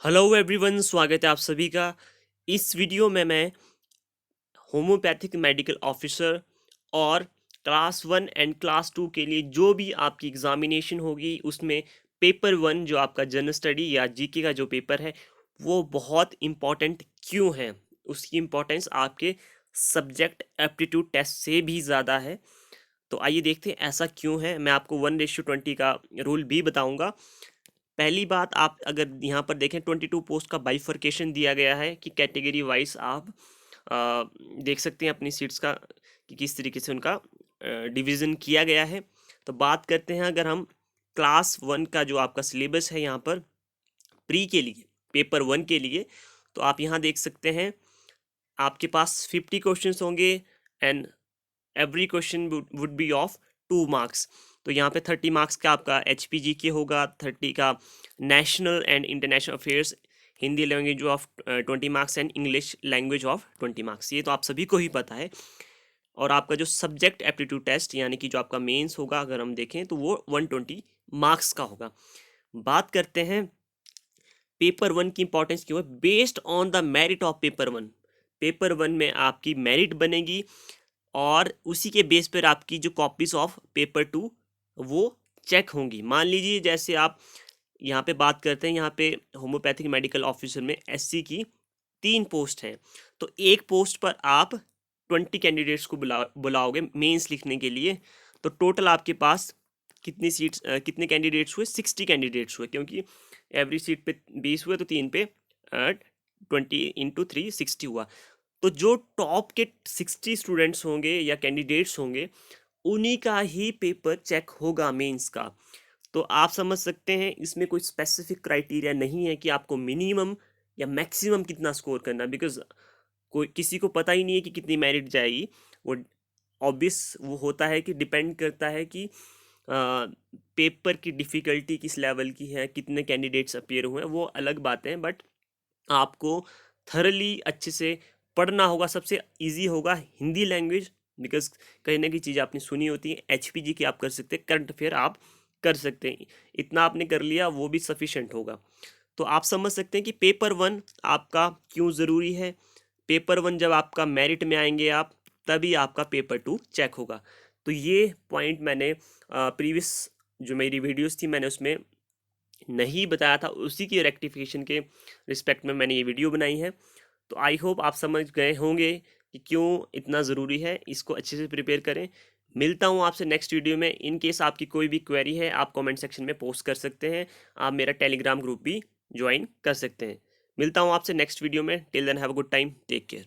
Hello everyone, स्वागत है आप सभी का। इस वीडियो में मैं होम्योपैथिक मेडिकल ऑफिसर और क्लास 1 एंड क्लास 2 के लिए जो भी आपकी एग्जामिनेशन होगी उसमें पेपर 1 जो आपका जनरल स्टडी या जीके का जो पेपर है वो बहुत इम्पॉर्टेंट क्यों है, उसकी इम्पोर्टेंस आपके सब्जेक्ट एप्टीट्यूड टेस्ट से भी ज़्यादा है। तो आइए देखते हैं ऐसा क्यों है। मैं आपको 1:20 का रूल भी बताऊंगा। पहली बात, आप अगर यहाँ पर देखें 22 पोस्ट का बाइफर्केशन दिया गया है कि कैटेगरी वाइज आप देख सकते हैं अपनी सीट्स का कि किस तरीके से उनका डिवीज़न किया गया है। तो बात करते हैं, अगर हम क्लास 1 का जो आपका सिलेबस है यहाँ पर प्री के लिए, पेपर 1 के लिए, तो आप यहाँ देख सकते हैं आपके पास 50 क्वेश्चंस होंगे and every question would be of 2 marks. तो यहाँ पे 30 मार्क्स का आपका HPG के होगा, 30 का national and international affairs Hindi language of 20 marks and English language of 20 marks. ये तो आप सभी को ही पता है। और आपका जो सब्जेक्ट एप्टीट्यूड टेस्ट यानी कि जो आपका मेंस होगा, अगर हम देखें तो वो 120 मार्क्स का होगा। बात करते हैं पेपर 1 की इंपॉर्टेंस क्यों है। Based on the merit of paper 1, paper 1 में आपकी मेरिट बनेगी और उसी के बेस पर आपकी जो कॉपीज ऑफ पेपर 2 वो चेक होंगी। मान लीजिए जैसे आप यहाँ पे बात करते हैं, यहाँ पे होम्योपैथिक मेडिकल ऑफिसर में SC की 3 पोस्ट हैं, तो एक पोस्ट पर आप 20 कैंडिडेट्स को बुलाओगे मेंस लिखने के लिए। तो टोटल आपके पास कितनी सीट्स कितने कैंडिडेट्स हुए, 60 कैंडिडेट्स हुए, क्योंकि एवरी सीट पे 20 हुए तो 3 पे 20 × 3 60 हुआ। तो जो टॉप के 60 स्टूडेंट्स होंगे या कैंडिडेट्स होंगे उन्हीं का ही पेपर चेक होगा मेंस का। तो आप समझ सकते हैं इसमें कोई स्पेसिफिक क्राइटेरिया नहीं है कि आपको मिनिमम या मैक्सिमम कितना स्कोर करना, बिकॉज कोई किसी को पता ही नहीं है कि कितनी मेरिट जाएगी। वो ऑब्वियस वो होता है कि डिपेंड करता है कि पेपर की डिफ़िकल्टी किस लेवल की है, कितने कैंडिडेट्स अपीयर हुए हैं, वो अलग बातें हैं। बट आपको थरली अच्छे से पढ़ना होगा। सबसे इजी होगा हिंदी लैंग्वेज, बिकॉज कहीं ना कहीं चीज़ आपने सुनी होती है। HPG की आप कर सकते हैं, करंट अफेयर आप कर सकते हैं। इतना आपने कर लिया वो भी सफिशेंट होगा। तो आप समझ सकते हैं कि पेपर 1 आपका क्यों ज़रूरी है। पेपर 1 जब आपका मेरिट में आएंगे आप, तभी आपका पेपर 2 चेक होगा। तो ये पॉइंट मैंने प्रीवियस जो मेरी वीडियोस थी मैंने उसमें नहीं बताया था, उसी की रेक्टिफिकेशन के रिस्पेक्ट में मैंने ये वीडियो बनाई है। तो आई होप आप समझ गए होंगे कि क्यों इतना ज़रूरी है, इसको अच्छे से प्रिपेयर करें। मिलता हूँ आपसे नेक्स्ट वीडियो में। इन केस आपकी कोई भी क्वेरी है आप कमेंट सेक्शन में पोस्ट कर सकते हैं। आप मेरा टेलीग्राम ग्रुप भी ज्वाइन कर सकते हैं। मिलता हूँ आपसे नेक्स्ट वीडियो में। Till then have a good time, take care.